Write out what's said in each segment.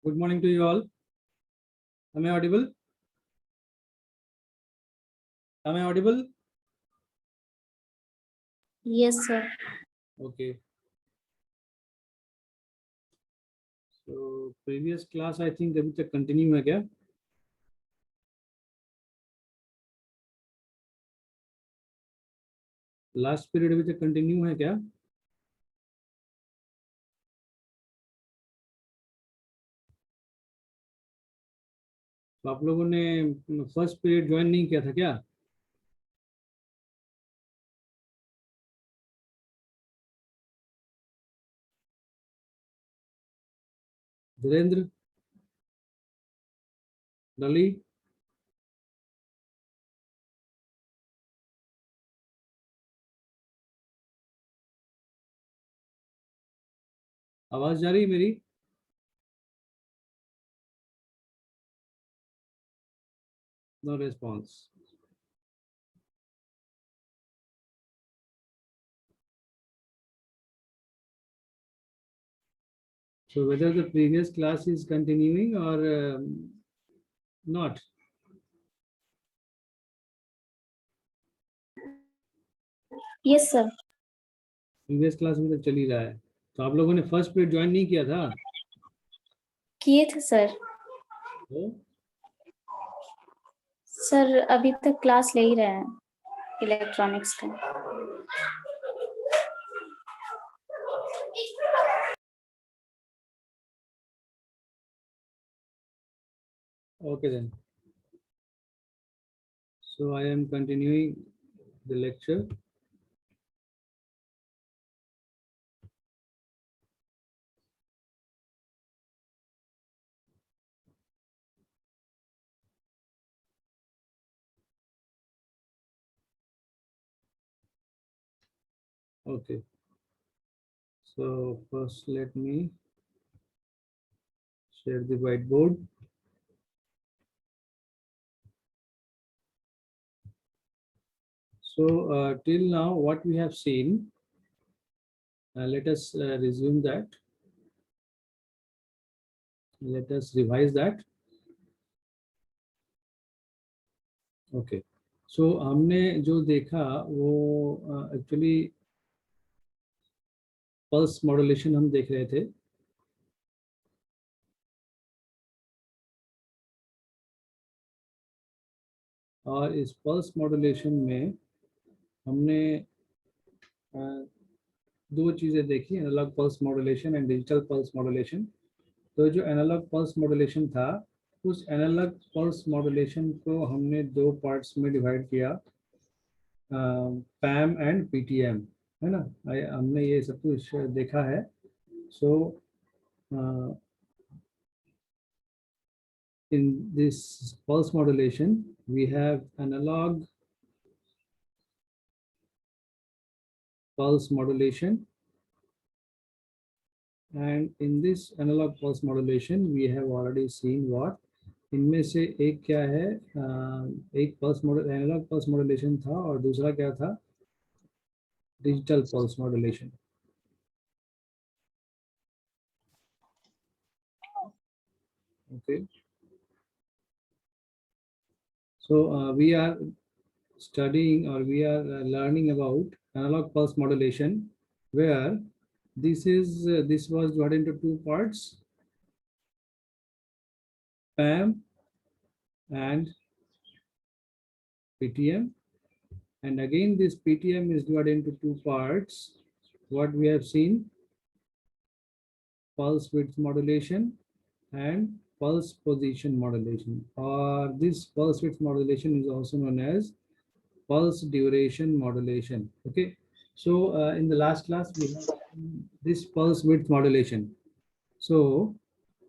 Good morning to you all. Am I audible? Am I audible? Yes, sir. Okay. So previous class I think अभी तक continue है क्या? Last period अभी तक continue है क्या? तो आप लोगों ने फर्स्ट पीरियड ज्वाइन नहीं किया था क्या? धीरेन्द्र, डली, आवाज जा रही है मेरी? No response. So whether the previous class is continuing or not? Yes, sir. Previous class में तो चल ही रहा है. तो आप लोगों ने फर्स्ट पीरियड ज्वाइन नहीं किया था? किए थे सर. तो सर अभी तक क्लास ले ही रहे हैं इलेक्ट्रॉनिक्स का. Okay then. So I am continuing the lecture. Okay. So first let me share the whiteboard. So till now what we have seen, let us resume that. Let us revise that. Okay. So हमने जो देखा वो actually pulse modulation हम देख रहे थे. और इस पल्स मॉड्यूलेशन में हमने दो चीज़ें देखी, analogue pulse modulation and digital pulse modulation. तो जो एनालॉग पल्स मॉड्यूलेशन था, उस एनालॉग पल्स मॉड्यूलेशन को हमने दो पार्ट्स में डिवाइड किया, पैम एंड पीटीएम, है ना. हमने ये सब कुछ देखा है. सो in this pulse modulation we have analog pulse modulation, and in this analog pulse modulation we have already seen what इनमें से एक क्या है, एक pulse model analogue pulse modulation था और दूसरा क्या था, digital pulse modulation. Okay. So we are studying or we are learning about analog pulse modulation, where this was divided into two parts, PAM and PTM, and again this PTM is divided into two parts. What we have seen, pulse width modulation and pulse position modulation, or this pulse width modulation is also known as pulse duration modulation. Okay. So in the last class we have this pulse width modulation. So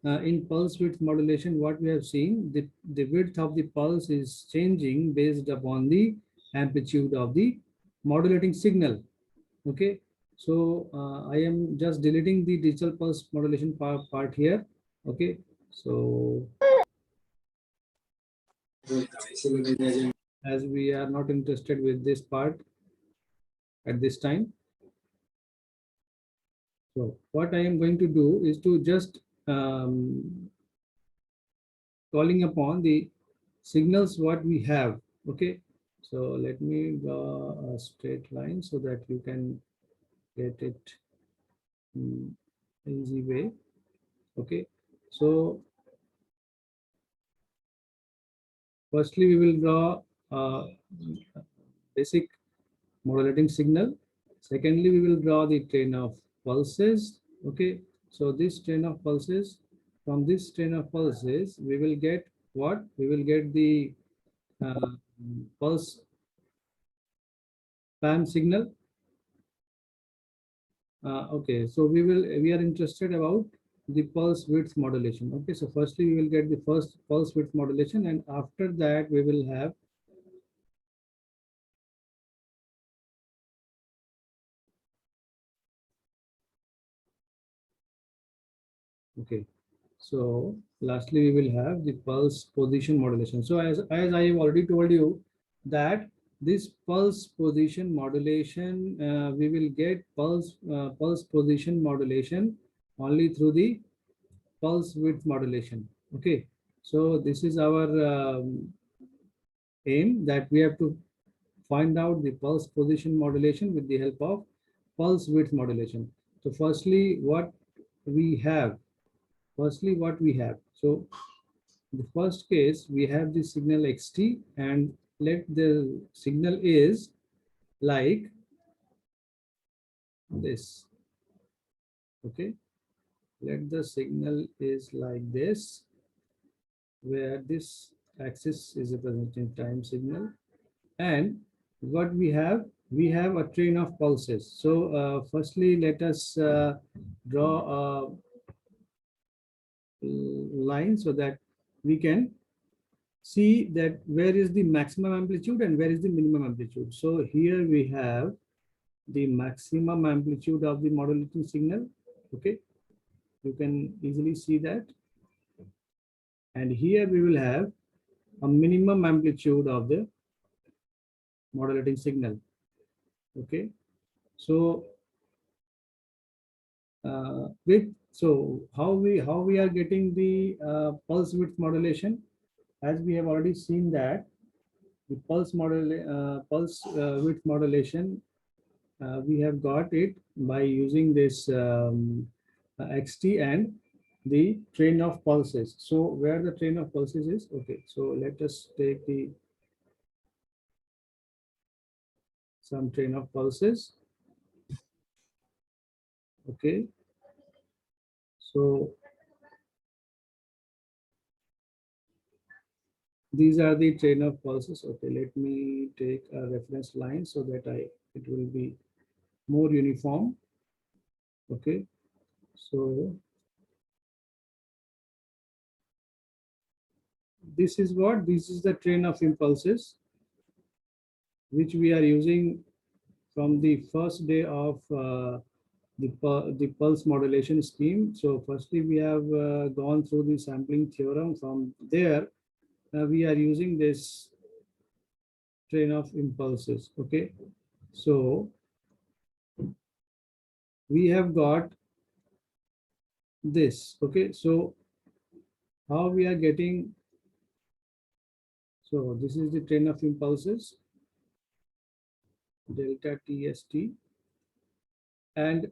in pulse width modulation, what we have seen, the width of the pulse is changing based upon the amplitude of the modulating signal. Okay. So I am just deleting the digital pulse modulation part here. Okay. So as we are not interested with this part at this time, so what I am going to do is to just calling upon the signals what we have. Okay, so let me draw a straight line so that you can get it in easy way. Okay, so firstly we will draw a basic modulating signal. Secondly, we will draw the train of pulses. Okay, so this train of pulses, from this train of pulses, we will get what? We will get the uh, pulse PAM signal. Okay, so we are interested about the pulse width modulation. Okay, so firstly we will get the first pulse width modulation, and after that we will have okay. So lastly, we will have the pulse position modulation. So as I have already told you that this pulse position modulation, we will get pulse position modulation only through the pulse width modulation. Okay. So this is our aim, that we have to find out the pulse position modulation with the help of pulse width modulation. So we have, what we have. So the first case, we have the signal xt, and let the signal is like this. Okay, let the signal is like this, where this axis is representing time signal, and what we have a train of pulses. So firstly let us draw a line so that we can see that where is the maximum amplitude and where is the minimum amplitude. So here we have the maximum amplitude of the modulating signal. Okay, you can easily see that. And here we will have a minimum amplitude of the modulating signal. Okay, so how we are getting the pulse width modulation, as we have already seen that the pulse width modulation, we have got it by using this xt and the train of pulses. So where the train of pulses is, okay, so let us take the some train of pulses. Okay, so these are the train of pulses. Okay, let me take a reference line so that it will be more uniform. Okay, so this is the train of impulses which we are using from the first day of the pulse modulation scheme. So firstly we have gone through the sampling theorem. From there we are using this train of impulses. Okay, so we have got this. Okay, so how we are getting, so this is the train of impulses, delta tst, and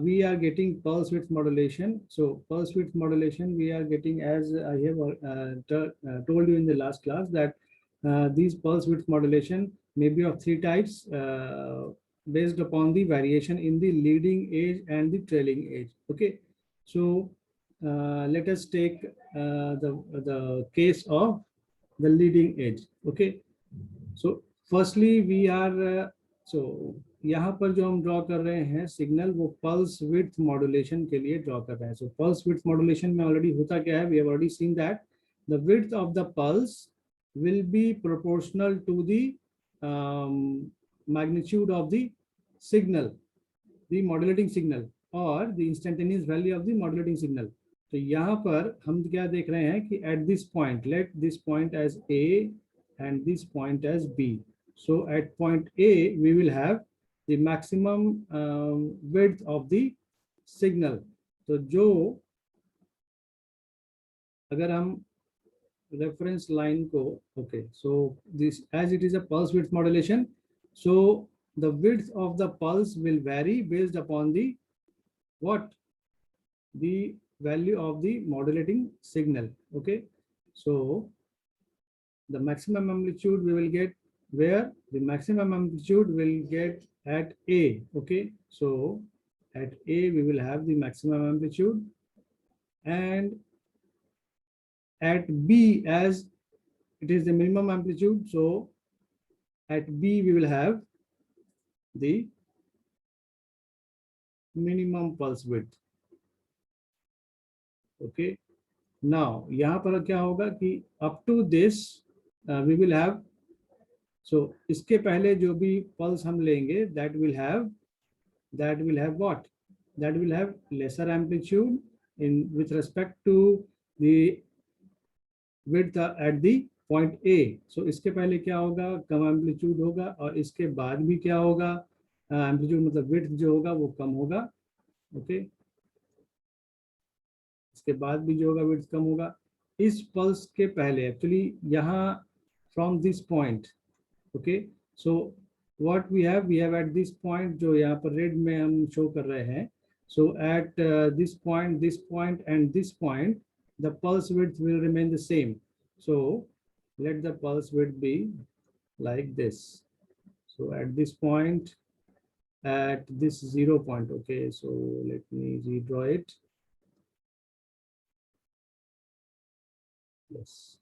we are getting pulse width modulation. So pulse width modulation we are getting, as I have told you in the last class, that these pulse width modulation may be of three types based upon the variation in the leading edge and the trailing edge. Okay, so let us take the case of the leading edge. Okay, so firstly we are so यहाँ पर जो हम draw कर रहे हैं signal, वो pulse width modulation के लिए ड्रॉ कर रहे हैं. सो पल्स विड्थ मॉड्यूलेशन में ऑलरेडी होता क्या है, we have already seen that the width of the pulse will be proportional to the magnitude of the signal, the modulating signal, or the instantaneous value of the modulating signal. तो यहाँ पर हम क्या देख रहे हैं कि at this point, let this point as A and this point as B. So at point A we will have the maximum width of the signal. तो जो अगर हम reference line को, okay, so this, as it is a pulse width modulation, so the width of the pulse will vary based upon the what, the value of the modulating signal. Okay, so the maximum amplitude we will get where, the maximum amplitude will get at A. Okay, so at A we will have the maximum amplitude, and at B, as it is the minimum amplitude, so at B we will have the minimum pulse width. Okay, now यहाँ पर क्या होगा कि up to this we will have, so इसके पहले जो भी pulse हम लेंगे, that will have what, that will have lesser amplitude in with respect to the width at the point A. So इसके पहले क्या होगा, कम एम्पलीट्यूड होगा, और इसके बाद भी क्या होगा, एम्पलीट्यूड मतलब विड्थ जो होगा वो कम होगा. ओके, इसके बाद भी जो होगा विड्थ कम होगा. इस पल्स के पहले एक्चुअली यहाँ from this point, okay, so what we have at this point, जो यहाँ पर रेड में हम शो कर रहे हैं, so at this point and this point, the pulse width will remain the same. So let the pulse width be like this. So at this point, at this 0 point, okay, so let me redraw it. Yes,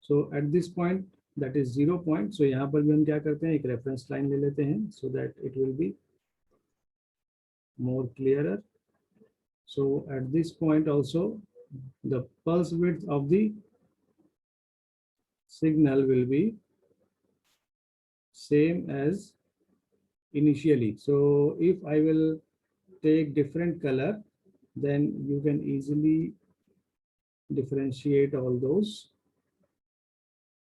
so at this point, that is 0 point, so यहाँ पर भी हम क्या करते हैं, एक reference line ले लेते हैं, so that it will be more clearer. So at this point also, the pulse width of the signal will be same as initially. So if I will take different color, then you can easily differentiate all those.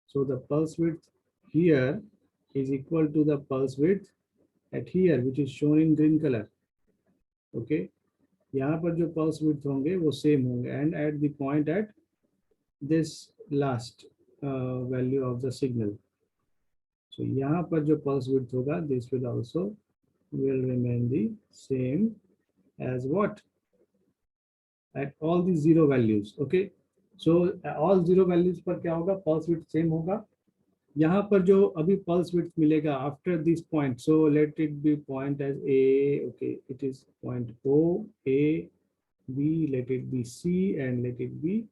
So the pulse width here is equal to the pulse width at here, which is shown in green color. Okay, यहाँ पर जो pulse width होंगे वो same होंगे, and at the point at this last value of the signal, so यहाँ पर जो pulse width होगा, this will also will remain the same as what, at all the zero values. Okay, so all zero values पर क्या होगा, pulse width same होगा. यहाँ पर जो अभी pulse width मिलेगा after this point, so let it be point as A. Okay, it is point O, A, B, let it be C, and let it be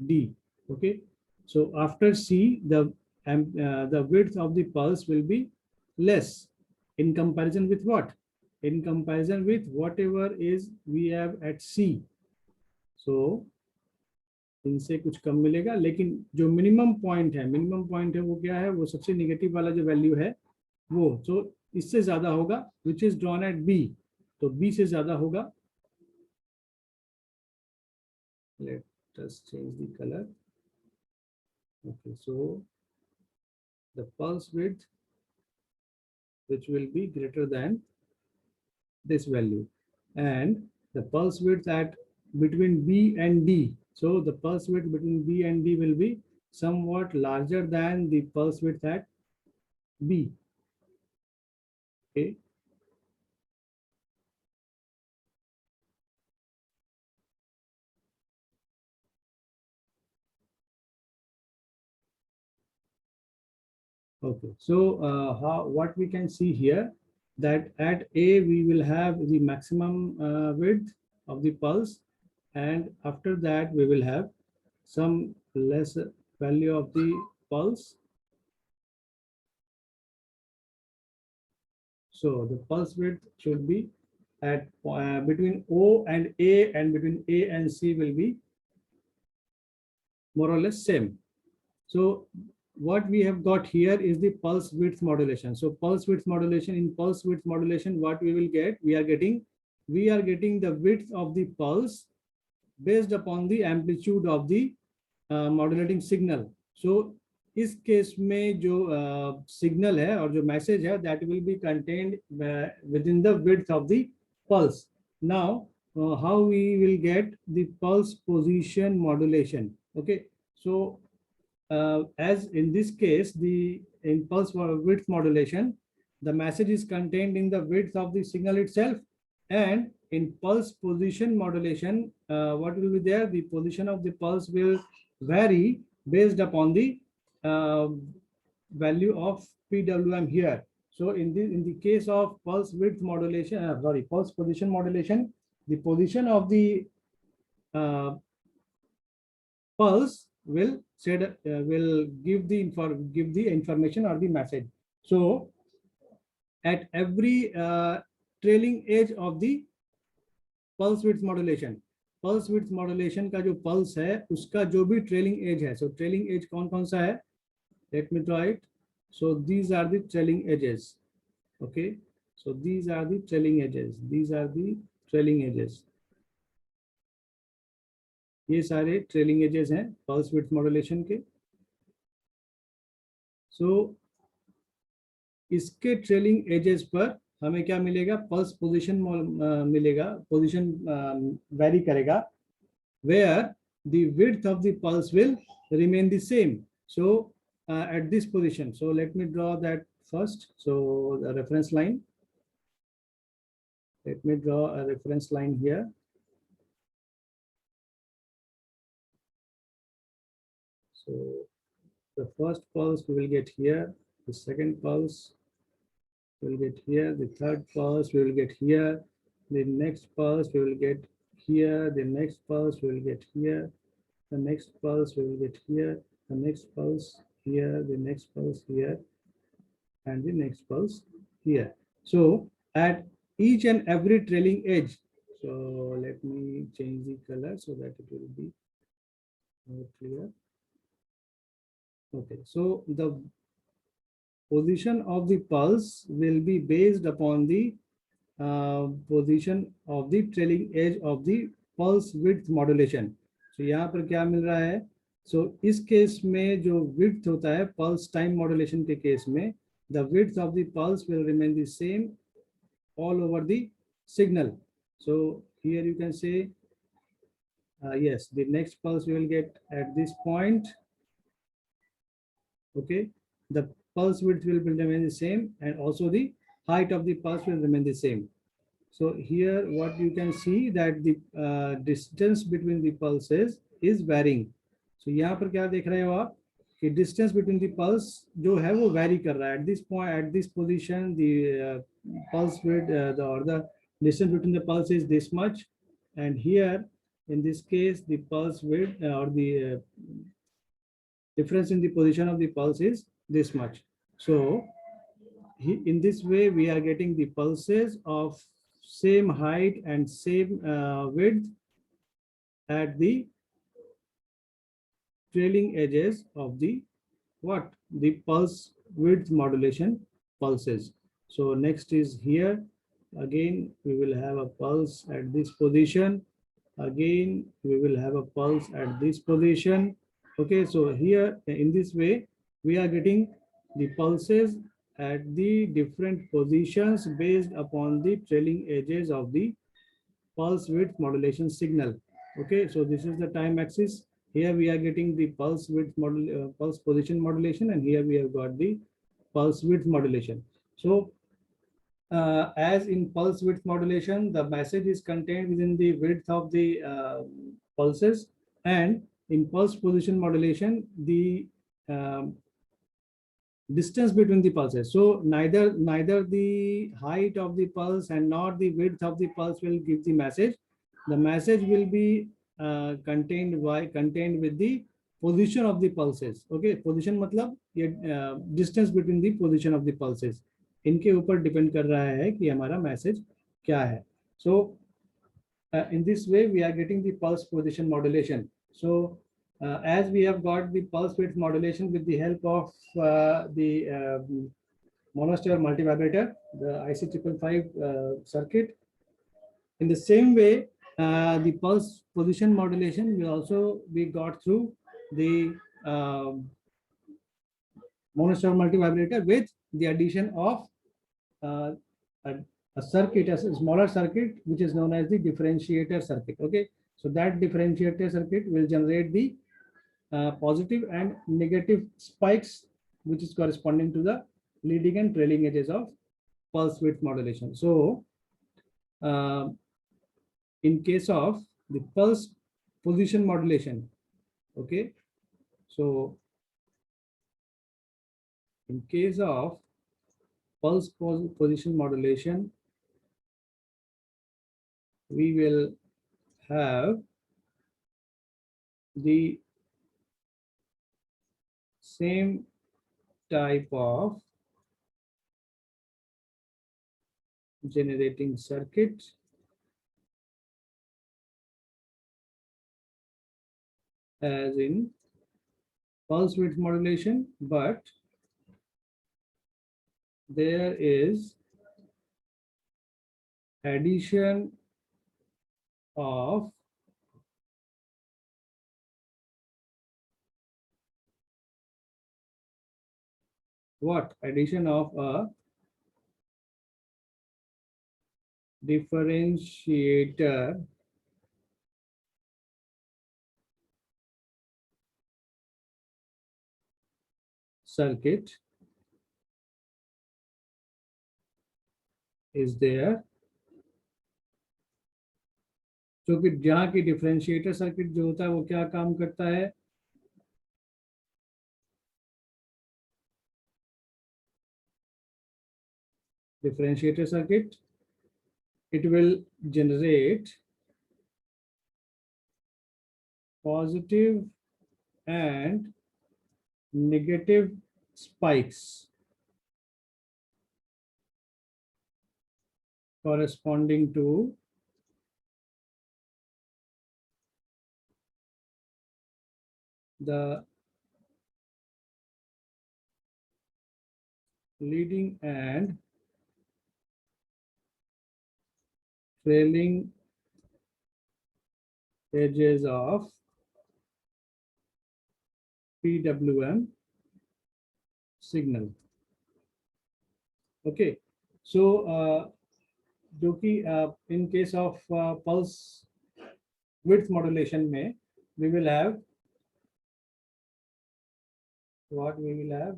D. Okay, so after C, the width of the pulse will be less in comparison with what, in comparison with whatever is we have at C. So इनसे कुछ कम मिलेगा, लेकिन जो minimum point है वो क्या है, वो सबसे निगेटिव वाला जो वैल्यू है वो, तो इससे ज्यादा होगा, which is drawn at B, तो बी से ज्यादा होगा. Let us change the colour. Okay, so the pulse width which will be greater than this value, and the pulse width at between B and D. So the pulse width between B and D will be somewhat larger than the pulse width at B. Okay. Okay. So what we can see here, that at A we will have the maximum width of the pulse, and after that we will have some less value of the pulse. So the pulse width should be at between O and A, and between A and C will be more or less same. So what we have got here is the pulse width modulation. So pulse width modulation, in pulse width modulation, what we will get, we are getting the width of the pulse based upon the amplitude of the modulating signal. So इस case में जो signal है और जो message है, that will be contained within the width of the pulse. Now how we will get the pulse position modulation. Okay, So as in this case, the impulse width modulation, the message is contained in the width of the signal itself, and in pulse position modulation, what will be there? The position of the pulse will vary based upon the value of PWM here. So in the case of pulse width modulation, pulse position modulation, the position of the pulse will give the information or the message. So at every trailing edge of the pulse width modulation का जो pulse है उसका जो भी trailing edge है, so trailing edge कौन सा है? Let me draw it. So these are the trailing edges. Okay, so these are the trailing edges. ये सारे ट्रेलिंग एजेस हैं पल्स विड्थ मॉड्यूलेशन के. सो इसके ट्रेलिंग एजेस पर हमें क्या मिलेगा? पल्स पोजीशन मिलेगा, पोजीशन वेरी करेगा, where the width of the pulse will remain the same. So at this position, so let me draw that first. So the reference line, let me draw a reference line here. So the first pulse we will get here, the second pulse we will get here, the third pulse we will get here, the next pulse we will get here, the next pulse we will get here, the next pulse we will get here, the next pulse here, the next pulse here, and the next pulse here. So at each and every trailing edge, so let me change the color so that it will be more clear. Okay, so the position of the pulse will be based upon the position of the trailing edge of the pulse width modulation. So यहाँ पर क्या मिल रहा है? So इस case में जो width होता है pulse time modulation के केस में, the width of the pulse will remain the same all over the signal. So here you can say yes, the next pulse we will get at this point. Okay, the pulse width will remain the same, and also the height of the pulse will remain the same. So here what you can see that the distance between the pulses is varying. So यहाँ पर क्या देख रहे हो आप कि distance between the pulse जो है वो vary कर रहा है. At this point, at this position, the pulse width or the distance between the pulse is this much, and here in this case the pulse width or the difference in the position of the pulse is this much. So in this way we are getting the pulses of same height and same width at the trailing edges of the the pulse width modulation pulses. So next is here, again we will have a pulse at this position, again we will have a pulse at this position. Okay, so here in this way we are getting the pulses at the different positions based upon the trailing edges of the pulse width modulation signal. Okay, so this is the time axis. Here we are getting the pulse width pulse position modulation, and here we have got the pulse width modulation. So as in pulse width modulation, the message is contained within the width of the pulses, and in pulse position modulation, the distance between the pulses. So neither the height of the pulse and nor the width of the pulse will give the message. The message will be contained with the position of the pulses. Okay, position मतलब ये distance between the position of the pulses. इनके ऊपर depend कर रहा है कि हमारा message क्या है. So in this way we are getting the pulse position modulation. So as we have got the pulse width modulation with the help of the monostar multivibrator, the IC555 circuit, in the same way the pulse position modulation will also be got through the monostar multivibrator with the addition of a circuit, as a smaller circuit, which is known as the differentiator circuit. Okay, so that differentiator circuit will generate the positive and negative spikes, which is corresponding to the leading and trailing edges of pulse width modulation. So uh, in case of the pulse position modulation, okay, so in case of pulse position modulation, we will have the same type of generating circuit as in pulse width modulation, but there is addition of what? Addition of a differentiator circuit is there. क्योंकि जहाँ की differentiator circuit जो होता है वो क्या काम करता है? Differentiator circuit, it will generate positive and negative spikes corresponding to the leading and trailing edges of PWM signal. Okay, so जो कि in case of pulse width modulation में we will have what we will have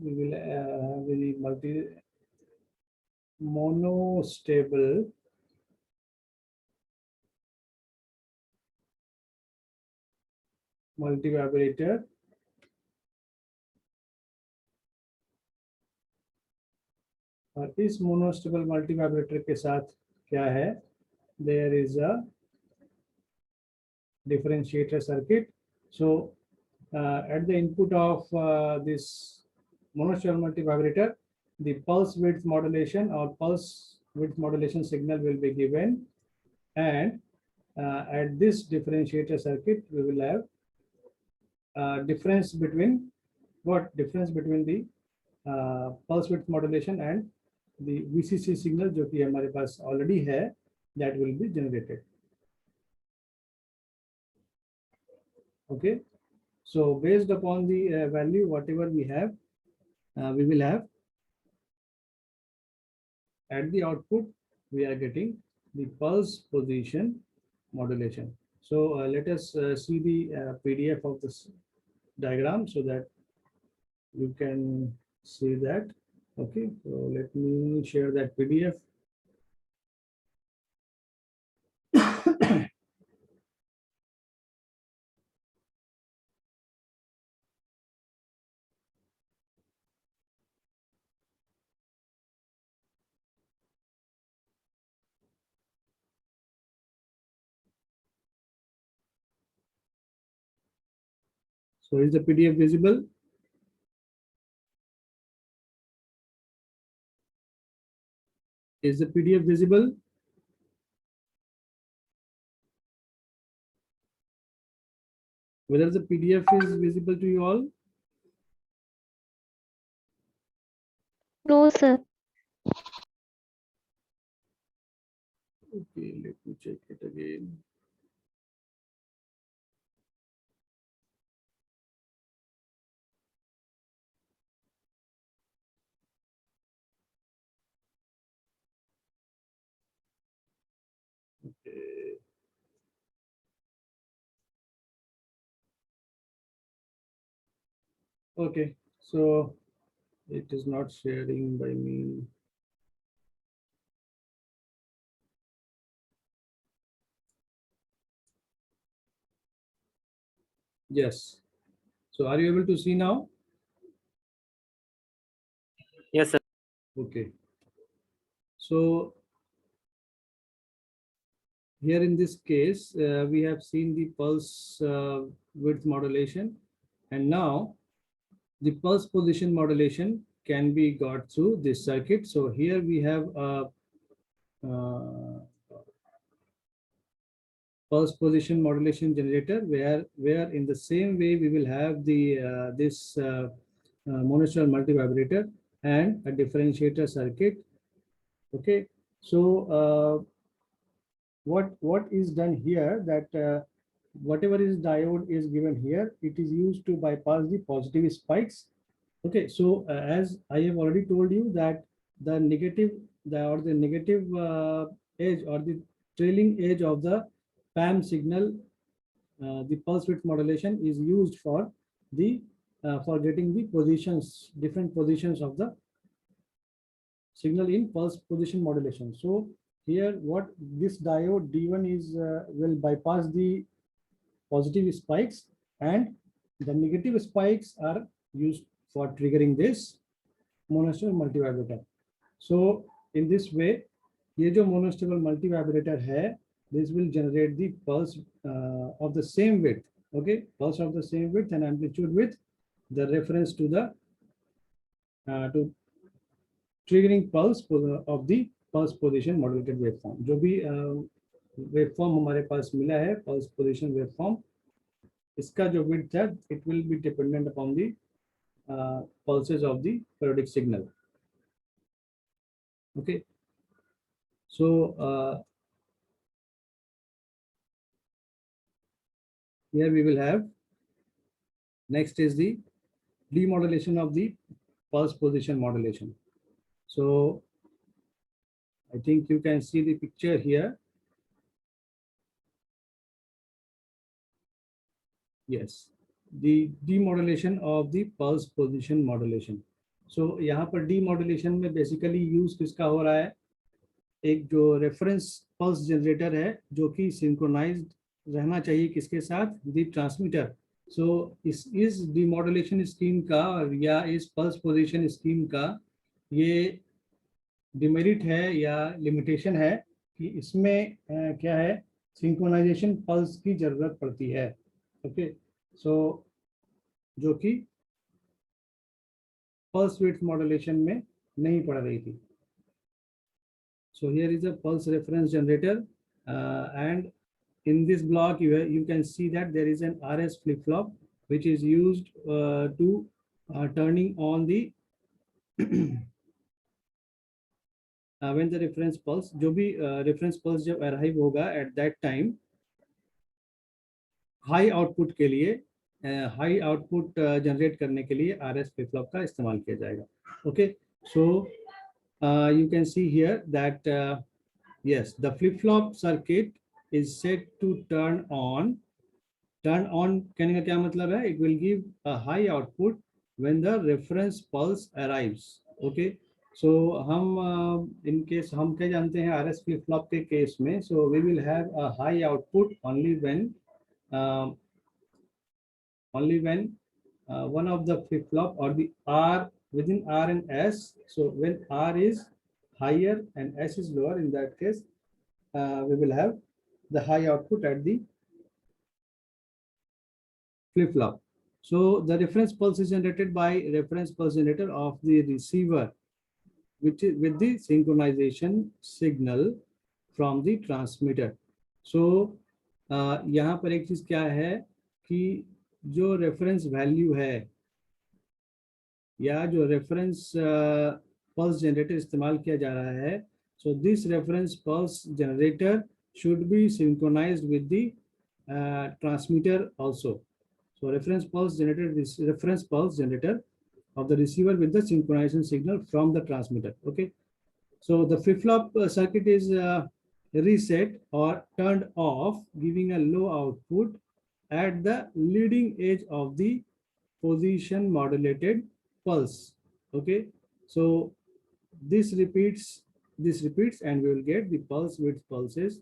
the monostable multivibrator और इस monostable multivibrator के साथ क्या है? There is a differentiator circuit. So at the input of this monostable multivibrator, the pulse width modulation or pulse width modulation signal will be given, and at this differentiator circuit we will have difference between what? Difference between the pulse width modulation and the VCC signal जो कि हमारे पास already है, that will be generated. Okay, so based upon the value whatever we have, we will have at the output we are getting the pulse position modulation. So let us see the PDF of this diagram so that you can see that. Okay, so let me share that PDF. So is the PDF visible? Is the PDF visible? Whether the PDF is visible to you all? No, sir. Okay, let me check it again. Okay. Okay, so it is not sharing by me. Yes. So are you able to see now? Yes, sir. Okay. So here in this case, we have seen the pulse width modulation, and now the pulse position modulation can be got through this circuit. So here we have a pulse position modulation generator, where in the same way we will have the this monochannel multivibrator and a differentiator circuit. Okay, so what is done here, that whatever is diode is given here, it is used to bypass the positive spikes. Okay, so as I have already told you that the negative, the negative edge or the trailing edge of the PAM signal, the pulse width modulation is used for getting the positions, different positions of the signal in pulse position modulation. So here what this diode D1 is will bypass the positive spikes, and the negative spikes are used for triggering this monostable multivibrator. So in this way, ये जो monostable multivibrator है, this will generate the pulse of the same width. Okay, pulse of the same width and amplitude with the reference to the to triggering pulse of the pulse position modulated waveform. जो भी waveform हमारे पास मिला है, pulse position waveform, इसका जो width है, it will be dependent upon the pulses of the periodic signal. Okay, so here we will have, next is the demodulation of the pulse position modulation. So I think you can see the picture here. Yes, the demodulation of the pulse position modulation. So यहाँ पर demodulation में basically use किसका हो रहा है, एक जो reference pulse generator है जो कि सिंक्रोनाइज्ड रहना चाहिए किसके साथ, दी ट्रांसमीटर. सो इस डीमॉड्यूलेशन स्कीम का या इस पल्स पोजीशन स्कीम का ये डिमेरिट है या लिमिटेशन है कि इसमें क्या है, सिंक्रोनाइजेशन पल्स की जरूरत पड़ती है. ओके, सो जो कि पल्स विड्थ मॉड्यूलेशन में नहीं पड़ रही थी. So here is a pulse reference generator, and in this block you can see that there is an RS flip-flop which is used to turning on the when the reference pulse, जो भी reference pulse जब arrive होगा at that time, high output के लिए high output generate करने के लिए RS flip-flop का इस्तेमाल किया जाएगा. Okay, so you can see here that yes, the flip-flop circuit is set to turn on. Turn on कहने का क्या मतलब है? It will give a high output when the reference pulse arrives. Okay, so हम in case हम क्या जानते हैं RS flip-flop के case में, so we will have a high output only when one of the flip-flop or the R within R and S. So when R is higher and S is lower, in that case we will have the high output at the flip-flop. So the reference pulse is generated by reference pulse generator of the receiver, which is with the synchronization signal from the transmitter. So यहाँ पर एक चीज क्या है कि जो reference value है या जो रेफरेंस पल्स जनरेटर इस्तेमाल किया जा रहा है, so this reference pulse generator should be synchronized with the transmitter also. So reference pulse generator, this reference pulse generator of the receiver with the synchronization signal from the transmitter. Okay, so the flip-flop circuit is reset or turned off, giving a low output at the leading edge of the position modulated pulse. Okay, so this repeats, and we will get the pulse width pulses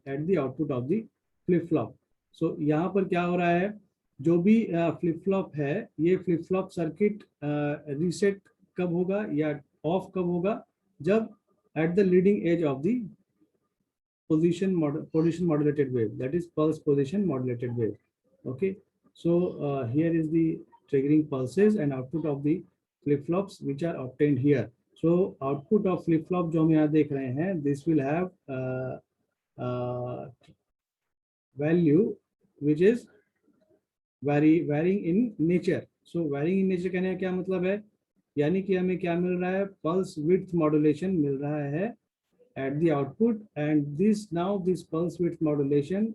at the output of the flip flop. So यहाँ पर क्या हो रहा है, जो भी flip flop है, ये फ्लिप फ्लॉप सर्किट रीसेट कब होगा या ऑफ कब होगा, जब at the leading edge of the position modulated wave, that is pulse position modulated wave. Okay, so here is the triggering pulses and output of the flip flops which are obtained here. So output of flip flop जो हम यहाँ देख रहे हैं, this will have value which is varying in nature. So varying in nature कहने का क्या मतलब है, यानी कि हमें क्या मिल रहा है, pulse width modulation मिल रहा है at the output, and this pulse width modulation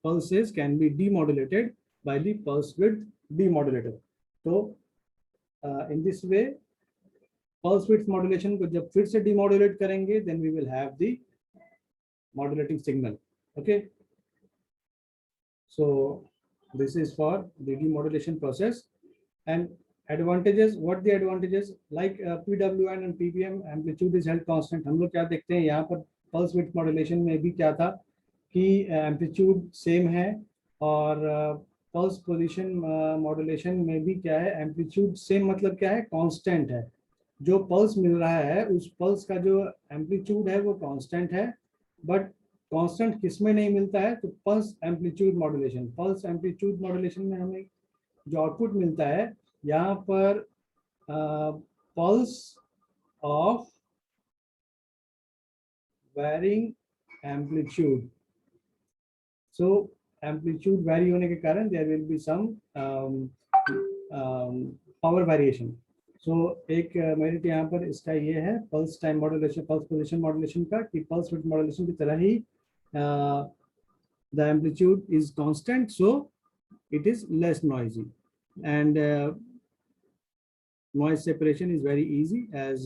pulses can be demodulated by the pulse width demodulator. So in this way pulse width modulation को जब फिर से demodulate करेंगे, then we will have the modulating signal. Okay, so this is for the demodulation process. And advantages, what the advantages, like PWM and PPM amplitude is held constant. हम लोग क्या देखते हैं यहाँ पर pulse width modulation में भी क्या था कि amplitude same है, और pulse position modulation में भी क्या है, amplitude same मतलब क्या है, constant है. जो pulse मिल रहा है उस pulse का जो amplitude है वो constant है, but constant किसमें नहीं मिलता है, तो pulse amplitude modulation. Pulse amplitude modulation में हमें जो आउटपुट मिलता है यहाँ पर pulse of varying amplitude. So amplitude vary होने के कारण there will be some power variation. So एक मेरिट यहाँ पर इसका ये है pulse time modulation, pulse position modulation का, कि पल्स विड्थ मॉड्यूलेशन की तरह ही the amplitude is constant, so it is less noisy, and noise separation is very easy as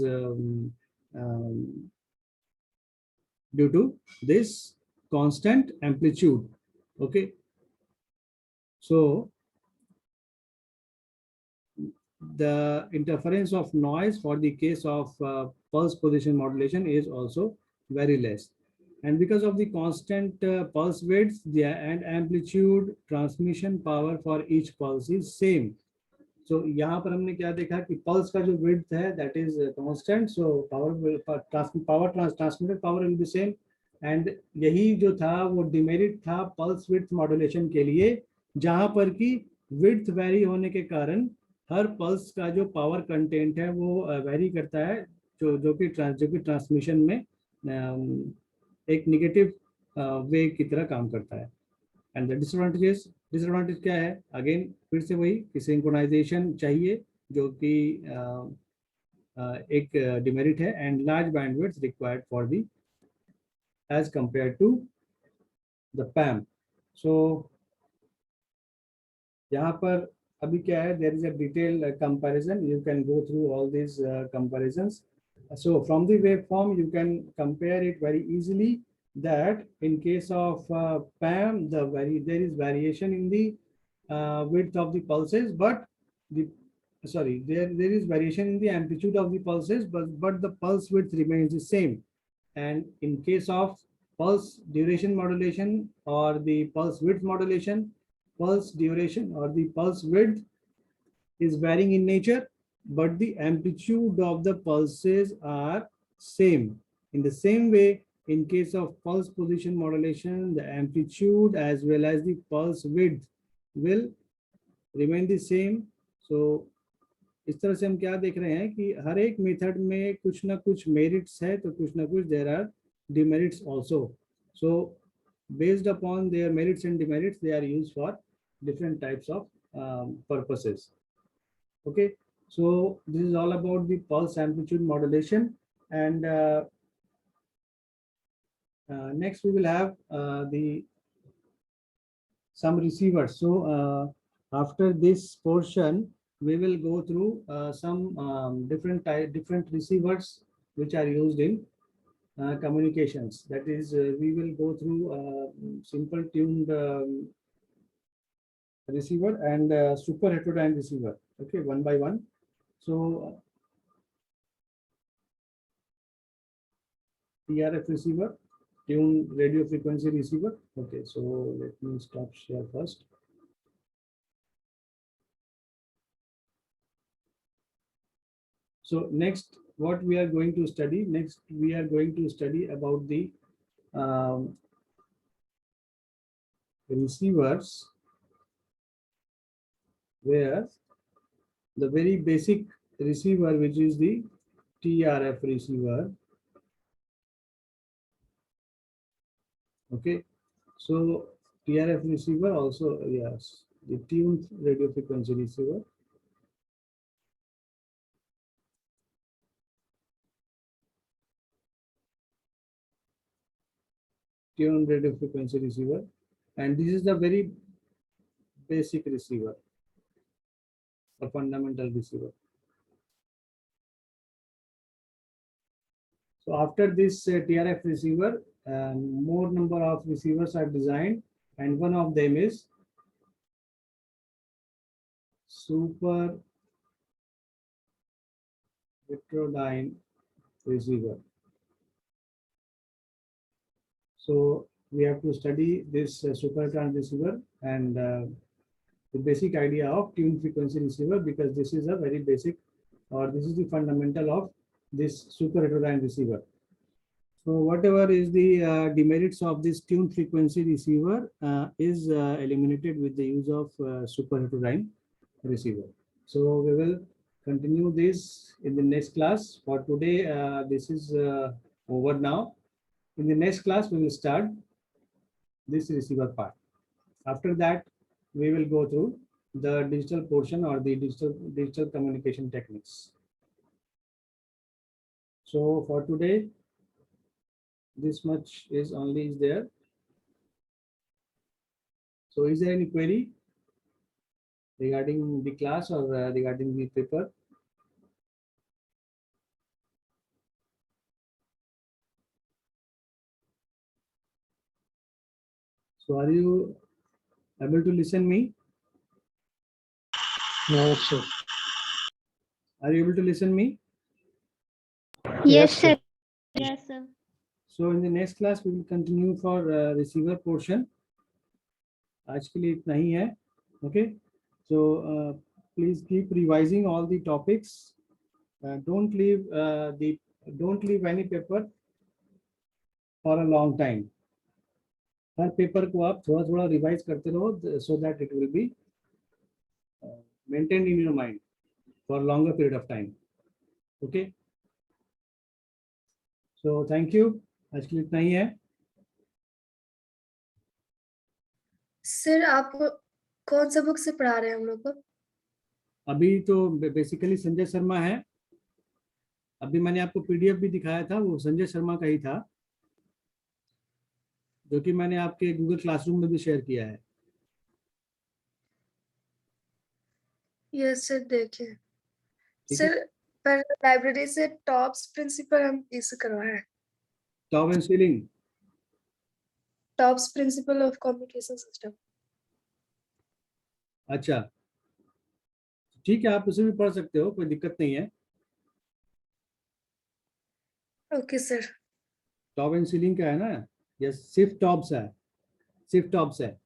due to this constant amplitude. Okay, so the interference of noise for the case of pulse position modulation is also very less. And because of the constant pulse width, the and amplitude transmission power for each pulse is same. So यहाँ पर हमने क्या देखा कि pulse का जो width है that is constant, so power transmitted power will be same. And यही जो था वो demerit था pulse width modulation के लिए, जहाँ पर कि width vary होने के कारण हर pulse का जो power content है वो vary करता है, जो कि transmission में एक नेगेटिव वे की तरह काम करता है. एंड द डिसएडवांटेज क्या है, अगेन फिर से वही कि सिंक्रोनाइजेशन चाहिए जो कि एक डिमेरिट है, and large bandwidth required for the as compare to the PAM. So यहाँ पर अभी क्या है, there is a detail comparison, you can go through all this comparisons. So from the waveform you can compare it very easily, that in case of PAM there is variation in the width of the pulses, but there is variation in the amplitude of the pulses, but the pulse width remains the same. And in case of pulse duration modulation or the pulse width modulation, pulse duration or the pulse width is varying in nature, but the amplitude of the pulses are same. In the same way, in case of pulse position modulation, the amplitude as well as the pulse width will remain the same. So इस तरह से हम क्या देख रहे हैं कि हर एक मेथड में कुछ ना कुछ मेरिट्स है, तो कुछ ना कुछ there are demerits also. So based upon their merits and demerits, they are used for different types of purposes. Okay, so this is all about the pulse amplitude modulation. And next we will have some receivers. So after this portion we will go through some different receivers which are used in communications. That is we will go through simple tuned receiver and super heterodyne receiver. Okay, one by one. So TRF receiver, tune radio frequency receiver. Okay, so let me stop share first. So next, what we are going to study? Next, we are going to study about the receivers, where the very basic receiver, which is the TRF receiver. Okay, so TRF receiver also, yes, the tuned radio frequency receiver. Tuned radio frequency receiver, and this is the very basic receiver or fundamental receiver. So after this TRF receiver, more number of receivers are designed, and one of them is super heterodyne receiver. So we have to study this super heterodyne receiver and the basic idea of tuned frequency receiver, because this is a very basic, or this is the fundamental of this super heterodyne receiver. So whatever is the demerits of this tuned frequency receiver is eliminated with the use of super heterodyne receiver. So we will continue this in the next class. For today, this is over now. In the next class, we will start this receiver part. After that, we will go through the digital portion or the digital communication techniques. So for today, this much is there. So is there any query regarding the class or regarding the paper? So are you able to listen me? No, sir. Are you able to listen me? Yes, sir. Yes, sir. So in the next class, we will continue for receiver portion. आज के लिए इतना ही है. Okay. So please keep revising all the topics. Don't leave any paper for a long time. Her paper को आप थोड़ा थोड़ा revise करते रहो, so that it will be maintained in your mind for a longer period of time. Okay. So thank you. आज के लिए इतना ही है. सर आप कौन सा बुक से पढ़ा रहे हैं हम लोग को? अभी तो बेसिकली संजय शर्मा है. अभी मैंने आपको पीडीएफ भी दिखाया था, वो संजय शर्मा का ही था, जो कि मैंने आपके गूगल क्लासरूम में भी शेयर किया है. यस सर, देखिए ठीक है. सर, पर लाइब्रेरी से टॉप्स प्रिंसिपल हम इसे करवाए हैं. Top and ceiling. Tops principle of communication system. अच्छा, ठीक है, आप उसे भी पढ़ सकते हो, कोई दिक्कत नहीं है. Okay sir. Top and ceiling का है ना? यस, सिर्फ टॉप्स है, सिर्फ टॉप्स है.